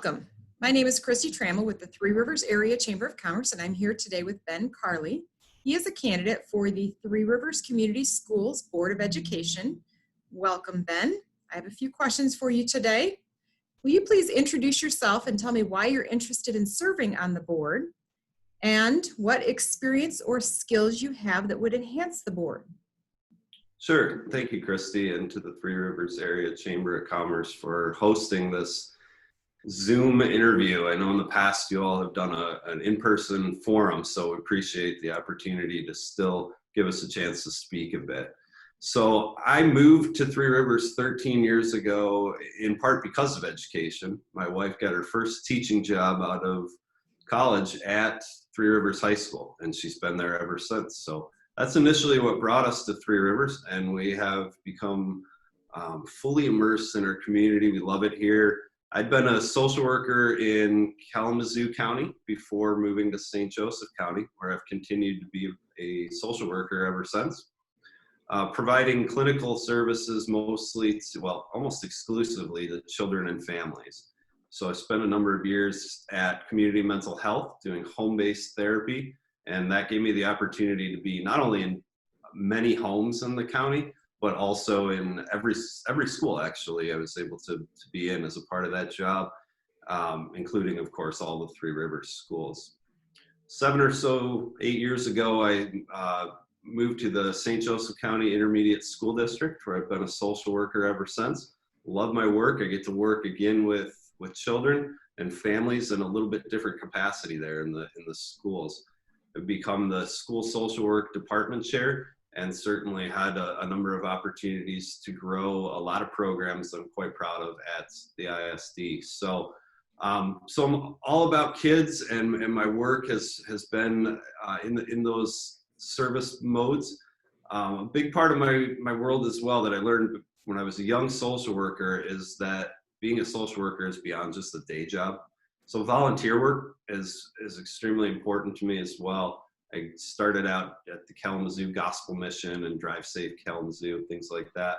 Welcome. My name is Christy Trammell with the Three Rivers Area Chamber of Commerce, and I'm here today with Ben Karle. He is a candidate for the Three Rivers Community Schools Board of Education. Welcome, Ben. I have a few questions for you today. Will you please introduce yourself and tell me why you're interested in serving on the board and what experience or skills you have that would enhance the board? Sure. Thank you, Christy, and to the Three Rivers Area Chamber of Commerce for hosting this Zoom interview. I know in the past you all have done an in-person forum, so we appreciate the opportunity to still give us a chance to speak a bit. So I moved to Three Rivers 13 years ago, in part because of education. My wife got her first teaching job out of college at Three Rivers High School, and she's been there ever since. So that's initially what brought us to Three Rivers, and we have become fully immersed in our community. We love it here. I'd been a social worker in Kalamazoo County before moving to St. Joseph County, where I've continued to be a social worker ever since, providing clinical services mostly to, well, almost exclusively to children and families. So I spent a number of years at Community Mental Health doing home-based therapy, and that gave me the opportunity to be not only in many homes in the county, but also in every school, actually, I was able to be in as a part of that job, including, of course, all the Three Rivers schools. 8 years ago, I moved to the St. Joseph County Intermediate School District, where I've been a social worker ever since. Love my work. I get to work again with children and families in a little bit different capacity there in the schools. I've become the school social work department chair, and certainly had a number of opportunities to grow a lot of programs I'm quite proud of at the ISD. So I'm all about kids, and my work has been in those service modes. A big part of my world as well that I learned when I was a young social worker is that being a social worker is beyond just a day job. So volunteer work is extremely important to me as well. I started out at the Kalamazoo Gospel Mission and Drive Safe Kalamazoo, things like that.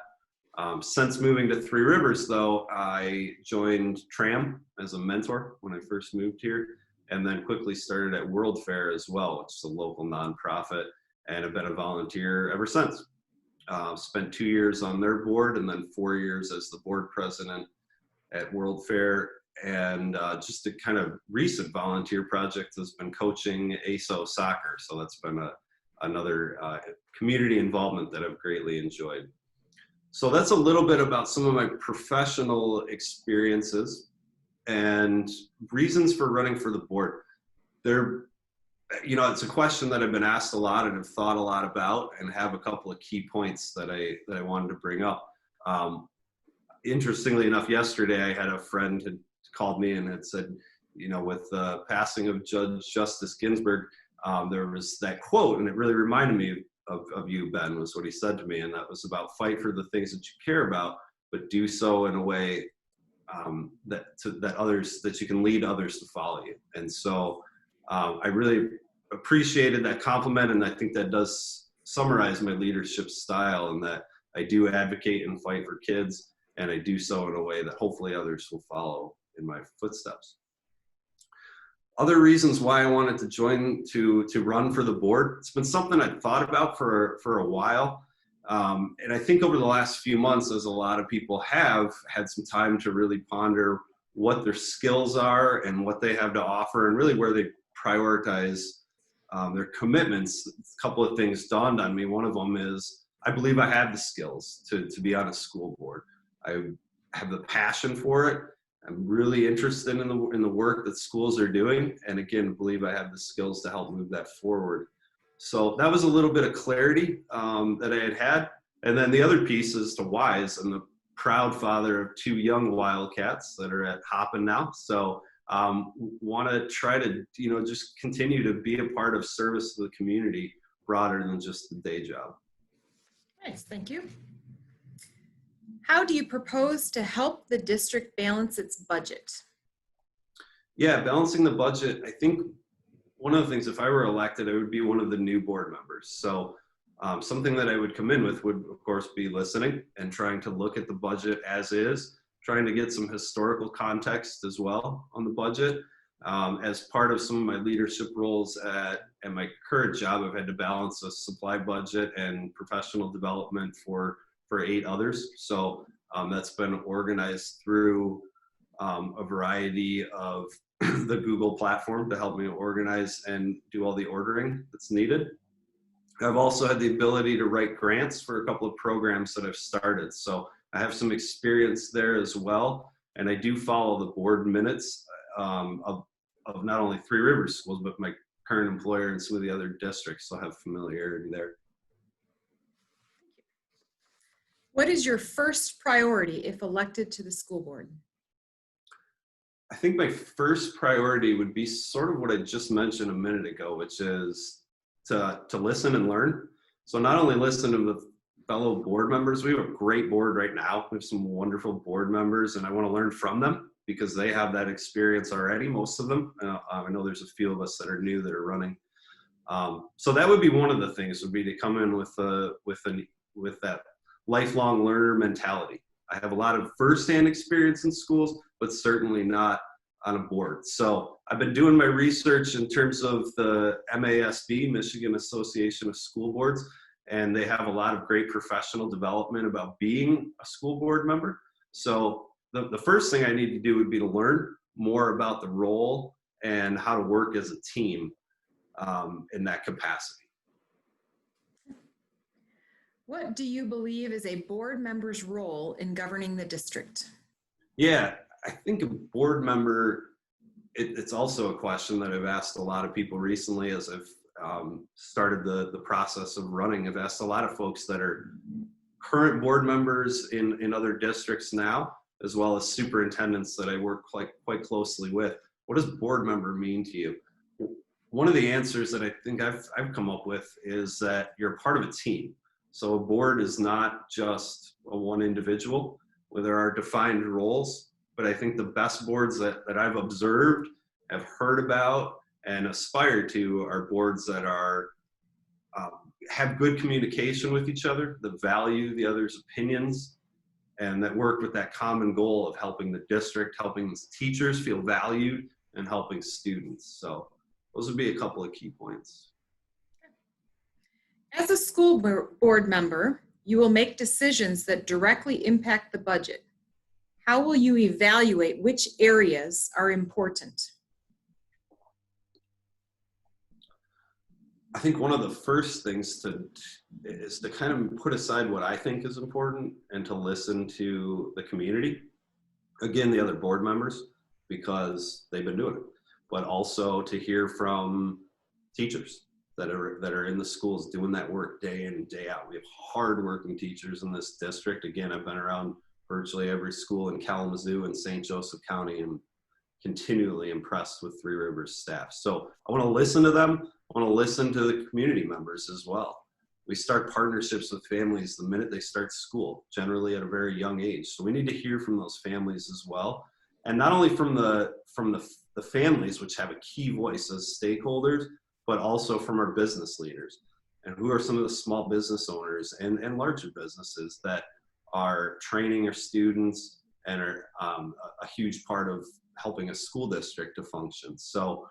Since moving to Three Rivers, though, I joined TRAM as a mentor when I first moved here, and then quickly started at World Fair as well, which is a local nonprofit, and have been a volunteer ever since. Spent 2 years on their board and then 4 years as the board president at World Fair. And just a kind of recent volunteer project has been coaching ASO soccer. So that's been another community involvement that I've greatly enjoyed. So that's a little bit about some of my professional experiences and reasons for running for the board. It's a question that I've been asked a lot and have thought a lot about, and have a couple of key points that I wanted to bring up. Interestingly enough, yesterday I had a friend had called me and had said, with the passing of Judge Justice Ginsburg, there was that quote, and it really reminded me of you, Ben, was what he said to me, and that was about fight for the things that you care about, but do so in a way that you can lead others to follow you. And so I really appreciated that compliment, and I think that does summarize my leadership style, and that I do advocate and fight for kids, and I do so in a way that hopefully others will follow in my footsteps. Other reasons why I wanted to join to run for the board. It's been something I've thought about for a while. And I think over the last few months, as a lot of people have had some time to really ponder what their skills are and what they have to offer, and really where they prioritize their commitments, a couple of things dawned on me. One of them is I believe I have the skills to be on a school board. I have the passion for it. I'm really interested in the work that schools are doing, and again, believe I have the skills to help move that forward. So that was a little bit of clarity that I had. And then the other piece is to why. I'm the proud father of 2 young Wildcats that are at Hoppin now. So want to try to just continue to be a part of service to the community broader than just the day job. Nice, thank you. How do you propose to help the district balance its budget? Yeah, balancing the budget. I think one of the things, if I were elected, I would be one of the new board members. So something that I would come in with would, of course, be listening and trying to look at the budget as is, trying to get some historical context as well on the budget. As part of some of my leadership roles at my current job, I've had to balance a supply budget and professional development for 8 others. So that's been organized through a variety of the Google platform to help me organize and do all the ordering that's needed. I've also had the ability to write grants for a couple of programs that I've started. So I have some experience there as well. And I do follow the board minutes of not only Three Rivers schools, but my current employer and some of the other districts. So I have familiarity there. What is your first priority if elected to the school board? I think my first priority would be sort of what I just mentioned a minute ago, which is to listen and learn. So not only listen to the fellow board members, we have a great board right now. We have some wonderful board members, and I want to learn from them because they have that experience already, most of them. I know there's a few of us that are new that are running. So that would be one of the things, would be to come in with that lifelong learner mentality. I have a lot of firsthand experience in schools, but certainly not on a board. So I've been doing my research in terms of the MASB, Michigan Association of School Boards, and they have a lot of great professional development about being a school board member. So the first thing I need to do would be to learn more about the role and how to work as a team in that capacity. What do you believe is a board member's role in governing the district? Yeah, I think a board member, it's also a question that I've asked a lot of people recently as I've started the process of running. I've asked a lot of folks that are current board members in other districts now, as well as superintendents that I work quite closely with. What does board member mean to you? One of the answers that I think I've come up with is that you're part of a team. So a board is not just a one individual, where there are defined roles, but I think the best boards that I've observed, have heard about, and aspire to are boards that are have good communication with each other, that value the other's opinions, and that work with that common goal of helping the district, helping teachers feel valued, and helping students. So those would be a couple of key points. As a school board member, you will make decisions that directly impact the budget. How will you evaluate which areas are important? I think one of the first things is to kind of put aside what I think is important and to listen to the community. Again, the other board members, because they've been doing it, but also to hear from teachers that are in the schools doing that work day in and day out. We have hardworking teachers in this district. Again, I've been around virtually every school in Kalamazoo and St. Joseph County and continually impressed with Three Rivers staff. So I want to listen to them. I want to listen to the community members as well. We start partnerships with families the minute they start school, generally at a very young age. So we need to hear from those families as well. And not only from the families, which have a key voice as stakeholders, but also from our business leaders. And who are some of the small business owners and larger businesses that are training our students and are a huge part of helping a school district to function. So,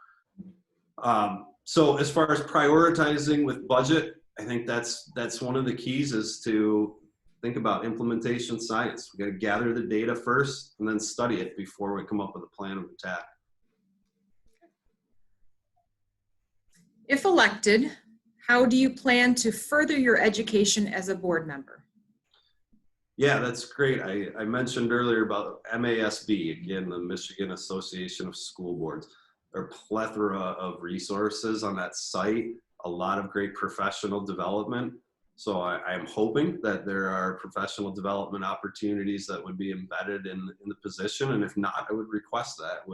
so as far as prioritizing with budget, I think that's one of the keys, is to think about implementation science. We got to gather the data first and then study it before we come up with a plan of attack. If elected, how do you plan to further your education as a board member? Yeah, that's great. I mentioned earlier about MASB, again, the Michigan Association of School Boards. There are a plethora of resources on that site, a lot of great professional development. So I am hoping that there are professional development opportunities that would be embedded in the position. And if not, I would request that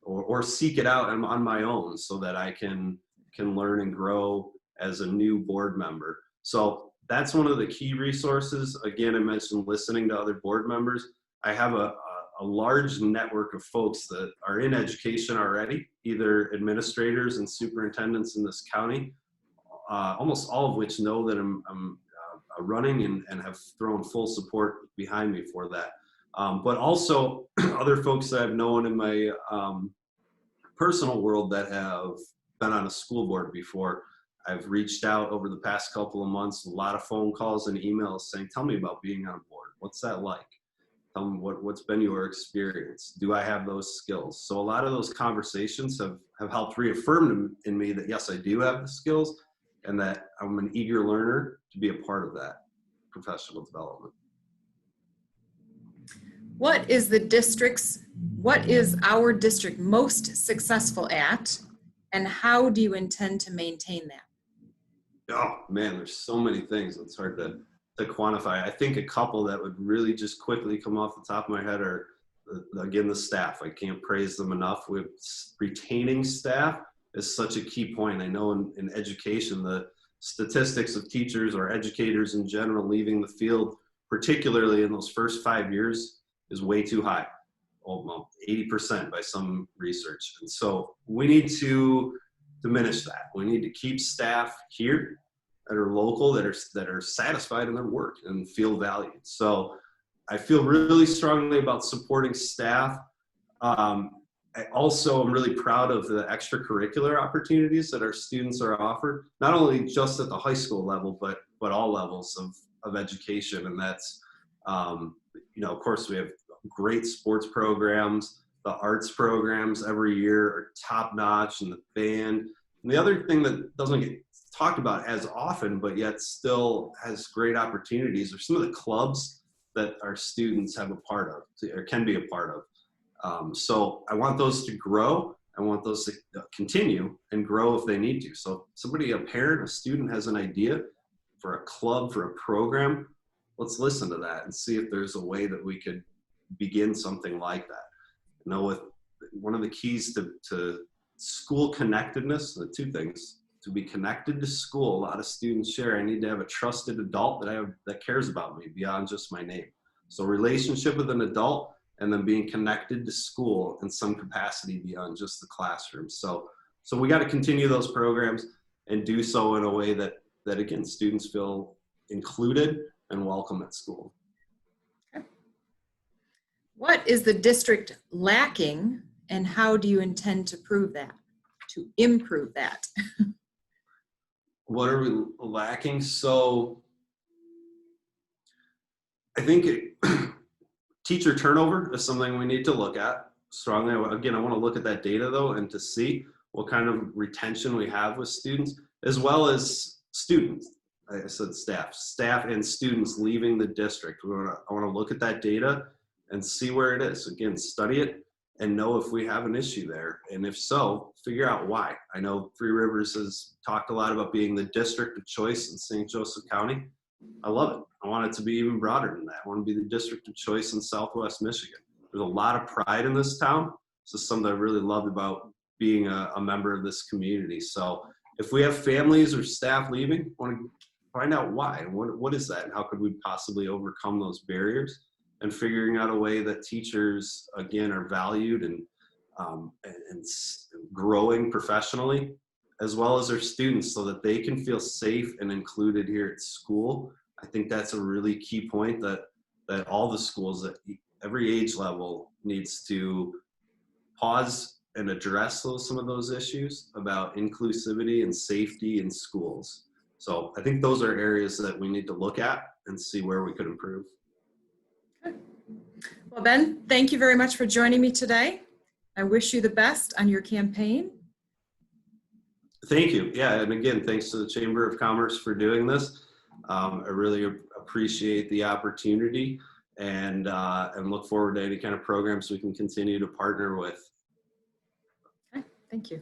or seek it out on my own so that I can learn and grow as a new board member. So that's one of the key resources. Again, I mentioned listening to other board members. I have a large network of folks that are in education already, either administrators and superintendents in this county, almost all of which know that I'm running and have thrown full support behind me for that. but also other folks that I've known in my personal world that have been on a school board before. I've reached out over the past couple of months, a lot of phone calls and emails saying, tell me about being on a board. What's that like? Tell me what's been your experience? Do I have those skills? So a lot of those conversations have helped reaffirm in me that yes, I do have the skills and that I'm an eager learner to be a part of that professional development. What is our district most successful at, and how do you intend to maintain that? Oh man, there's so many things. It's hard to quantify. I think a couple that would really just quickly come off the top of my head are, again, the staff. I can't praise them enough. With retaining staff is such a key point. I know in education, the statistics of teachers or educators in general leaving the field, particularly in those first 5 years, is way too high. Well, 80% by some research. And so we need to diminish that. We need to keep staff here that are local, that are satisfied in their work and feel valued. So I feel really strongly about supporting staff. I also am really proud of the extracurricular opportunities that our students are offered, not only just at the high school level, but all levels of education. And that's, of course, we have great sports programs. The arts programs every year are top notch, and the band. And the other thing that doesn't get talked about as often, but yet still has great opportunities, are some of the clubs that our students have a part of, or can be a part of. So I want those to grow. I want those to continue and grow if they need to. So somebody, a parent, a student has an idea for a club, for a program, let's listen to that and see if there's a way that we could begin something like that. With one of the keys to school connectedness, the two things, to be connected to school, a lot of students share, I need to have a trusted adult that cares about me beyond just my name. So relationship with an adult, and then being connected to school in some capacity beyond just the classroom. So we got to continue those programs and do so in a way that again, students feel included and welcome at school. What is the district lacking, and how do you intend to improve that? What are we lacking? So I think teacher turnover is something we need to look at strongly. Again, I want to look at that data though, and to see what kind of retention we have with students, as well as students. I said staff and students leaving the district. I want to look at that data and see where it is. Again, study it and know if we have an issue there. And if so, figure out why. I know Three Rivers has talked a lot about being the district of choice in St. Joseph County. I love it. I want it to be even broader than that. I want to be the district of choice in Southwest Michigan. There's a lot of pride in this town. This is something I really loved about being a member of this community. So if we have families or staff leaving, I want to find out why. What is that? And how could we possibly overcome those barriers? And figuring out a way that teachers, again, are valued and growing professionally, as well as their students, so that they can feel safe and included here at school. I think that's a really key point that all the schools at every age level needs to pause and address some of those issues about inclusivity and safety in schools. So I think those are areas that we need to look at and see where we could improve. Well, Ben, thank you very much for joining me today. I wish you the best on your campaign. Thank you. Yeah, and again, thanks to the Chamber of Commerce for doing this. I really appreciate the opportunity and look forward to any kind of programs we can continue to partner with. Okay, thank you.